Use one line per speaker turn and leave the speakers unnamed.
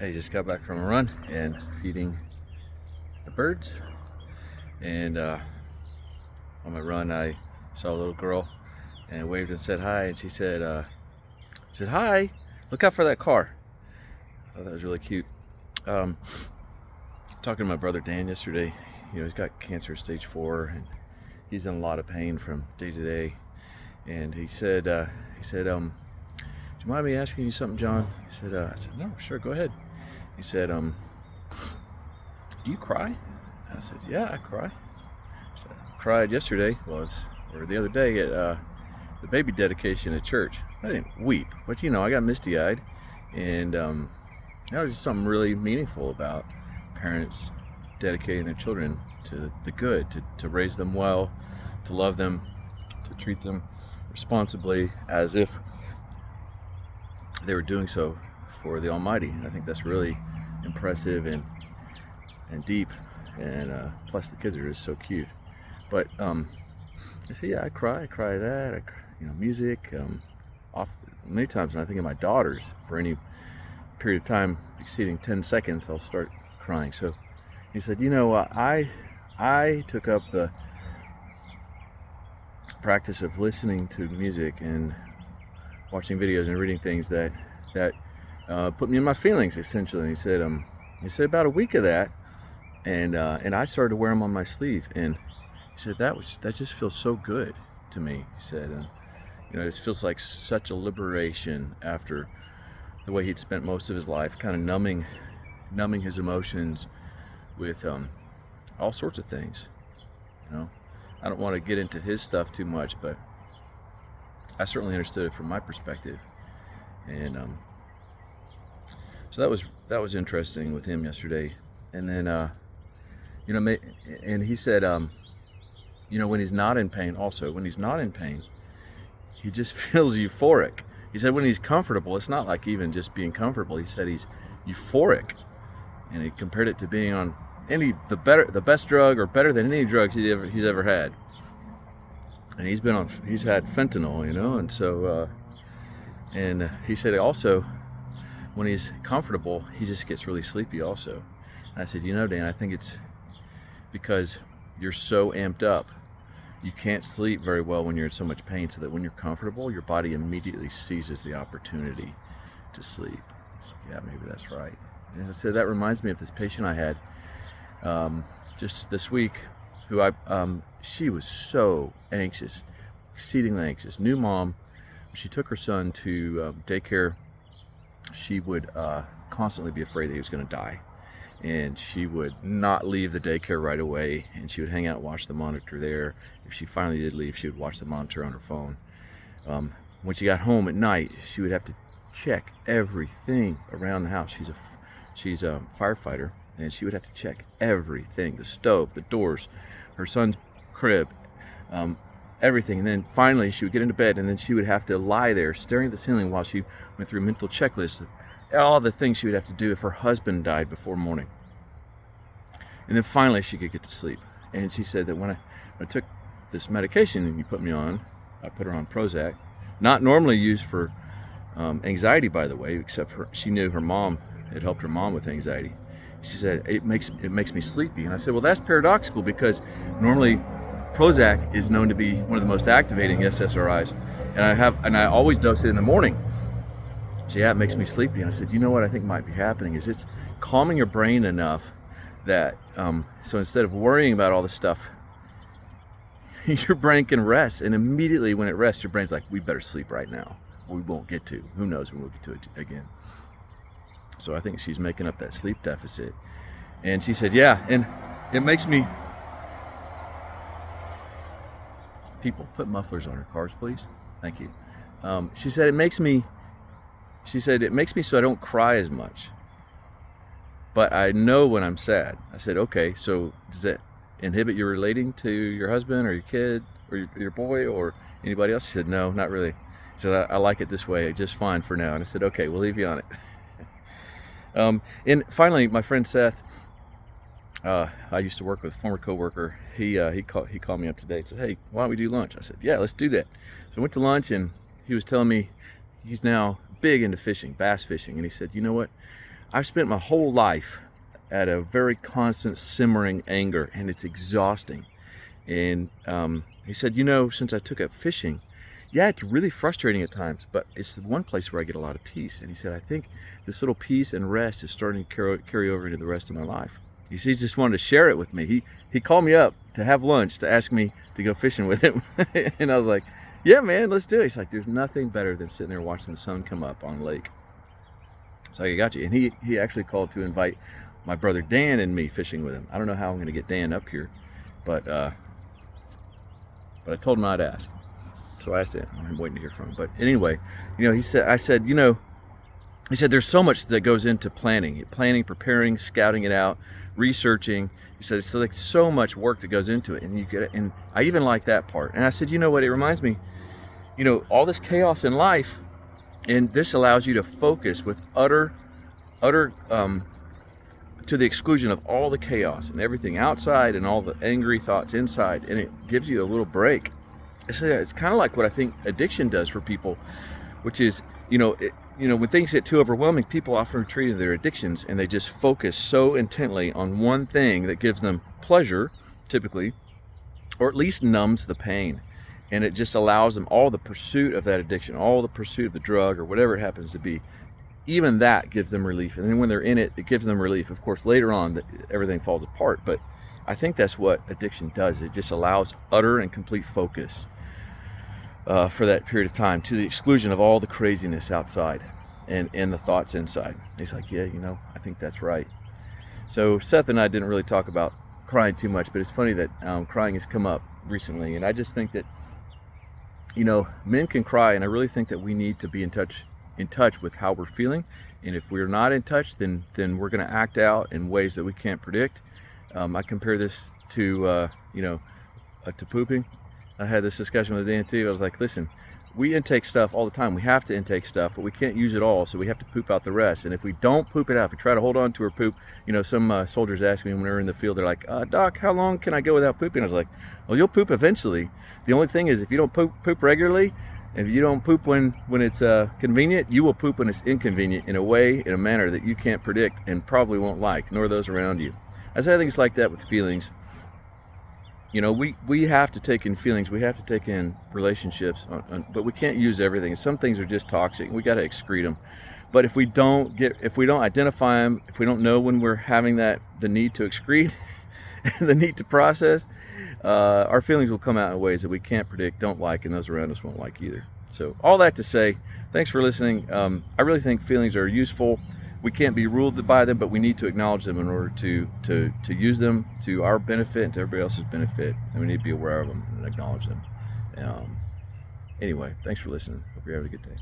I just got back from a run and feeding the birds. And on my run, I saw a little girl and waved and said hi. And she said, "Hi, look out for that car." I thought that was really cute. Talking to my brother Dan yesterday. He's got cancer stage 4, and he's in a lot of pain from day to day. And he said, "Do you mind me asking you something, John?" I said, "No, sure, go ahead." He said, "Do you cry?" And I said, "Yeah, I cry." So I cried yesterday, or the other day at the baby dedication at church. I didn't weep, but I got misty-eyed, and that was just something really meaningful about parents dedicating their children to the good, to raise them well, to love them, to treat them responsibly as if they were doing so for the Almighty. And I think that's really impressive and deep, and plus the kids are just so cute. But I say, yeah, I cry that, music. Many times when I think of my daughters, for any period of time exceeding 10 seconds, I'll start crying. So he said, I took up the practice of listening to music and watching videos and reading things that put me in my feelings, essentially. And he said about a week of that, and I started to wear them on my sleeve. And he said that just feels so good to me. He said, and it feels like such a liberation after the way he'd spent most of his life, kind of numbing his emotions with all sorts of things. I don't want to get into his stuff too much, but I certainly understood it from my perspective. And so that was interesting with him yesterday. And then and he said when he's not in pain, he just feels euphoric. He said when he's comfortable, it's not like even just being comfortable. He said he's euphoric, and he compared it to being on the best drug, or better than any drugs he's ever had. And he's had fentanyl, and so and he said also when he's comfortable, he just gets really sleepy also. And I said, Dan, I think it's because you're so amped up. You can't sleep very well when you're in so much pain, so that when you're comfortable, your body immediately seizes the opportunity to sleep. So, yeah, maybe that's right. And I said, that reminds me of this patient I had just this week, who she was so anxious, exceedingly anxious. New mom. When she took her son to daycare, she would constantly be afraid that he was going to die. And she would not leave the daycare right away, and she would hang out and watch the monitor there. If she finally did leave, she would watch the monitor on her phone. When she got home at night, she would have to check everything around the house. She's a firefighter, and she would have to check everything: the stove, the doors, her son's crib, everything. And then finally she would get into bed, and then she would have to lie there staring at the ceiling while she went through a mental checklist of all the things she would have to do if her husband died before morning. And then finally she could get to sleep. And she said that when I took this medication and you put me on, I put her on Prozac, not normally used for anxiety, by the way, except she knew her mom had helped her mom with anxiety. She said, it makes me sleepy. And I said, well, that's paradoxical, because normally Prozac is known to be one of the most activating SSRIs, and I always dose it in the morning. So yeah, it makes me sleepy. And I said, what I think might be happening is it's calming your brain enough that so instead of worrying about all this stuff, your brain can rest. And immediately when it rests, your brain's like, we better sleep right now, or we won't get to. Who knows when we'll get to it again. So I think she's making up that sleep deficit. And she said, yeah, and it makes me... People, put mufflers on your cars, please. Thank you. She said it makes me so I don't cry as much, but I know when I'm sad. I said, okay, so does that inhibit your relating to your husband or your kid or your boy or anybody else? She said, no, not really. She said, I like it this way, just fine for now. And I said, okay, we'll leave you on it. And finally, my friend Seth, I used to work with a former coworker. He called me up today and said, hey, why don't we do lunch? I said, yeah, let's do that. So I went to lunch, and he was telling me he's now big into fishing, bass fishing. And he said, you know what? I've spent my whole life at a very constant simmering anger, and it's exhausting. And he said, since I took up fishing, yeah, it's really frustrating at times, but it's the one place where I get a lot of peace. And he said, I think this little peace and rest is starting to carry over into the rest of my life. He said he just wanted to share it with me. He called me up to have lunch to ask me to go fishing with him. And I was like, yeah, man, let's do it. He's like, there's nothing better than sitting there watching the sun come up on a lake. So I got you. And he actually called to invite my brother Dan and me fishing with him. I don't know how I'm going to get Dan up here, but I told him I'd ask. So I asked him. I'm waiting to hear from him. But anyway, he said, he said, there's so much that goes into planning, preparing, scouting it out, researching. He said, it's like so much work that goes into it, and you get it. And I even like that part. And I said, you know what? It reminds me, all this chaos in life, and this allows you to focus with utter, to the exclusion of all the chaos and everything outside and all the angry thoughts inside, and it gives you a little break. So it's kind of like what I think addiction does for people, which is, when things get too overwhelming, people often retreat into their addictions, and they just focus so intently on one thing that gives them pleasure, typically, or at least numbs the pain. And it just allows them all the pursuit of that addiction, all the pursuit of the drug or whatever it happens to be. Even that gives them relief. And then when they're in it, it gives them relief. Of course, later on, everything falls apart. But I think that's what addiction does. It just allows utter and complete focus for that period of time, to the exclusion of all the craziness outside and the thoughts inside. He's like, yeah, I think that's right. So Seth and I didn't really talk about crying too much, but it's funny that crying has come up recently. And I just think that, men can cry, and I really think that we need to be in touch with how we're feeling. And if we're not in touch, then we're going to act out in ways that we can't predict. I compare this to to pooping. I had this discussion with Dan too. I was like, listen, we intake stuff all the time. We have to intake stuff, but we can't use it all, so we have to poop out the rest. And if we don't poop it out, if we try to hold on to our poop, some soldiers ask me when they're in the field, they're like, Doc, how long can I go without pooping? I was like, well, you'll poop eventually. The only thing is, if you don't poop regularly, if you don't poop when it's convenient, you will poop when it's inconvenient, in a manner that you can't predict and probably won't like, nor those around you. I think it's like that with feelings. We have to take in feelings, we have to take in relationships, but we can't use everything. Some things are just toxic. We got to excrete them. But if we don't identify them, if we don't know when we're having the need to excrete, the need to process, our feelings will come out in ways that we can't predict, don't like, and those around us won't like either. So all that to say, thanks for listening. I really think feelings are useful. We can't be ruled by them, but we need to acknowledge them in order to use them to our benefit and to everybody else's benefit. And we need to be aware of them and acknowledge them. Anyway, thanks for listening. Hope you're having a good day.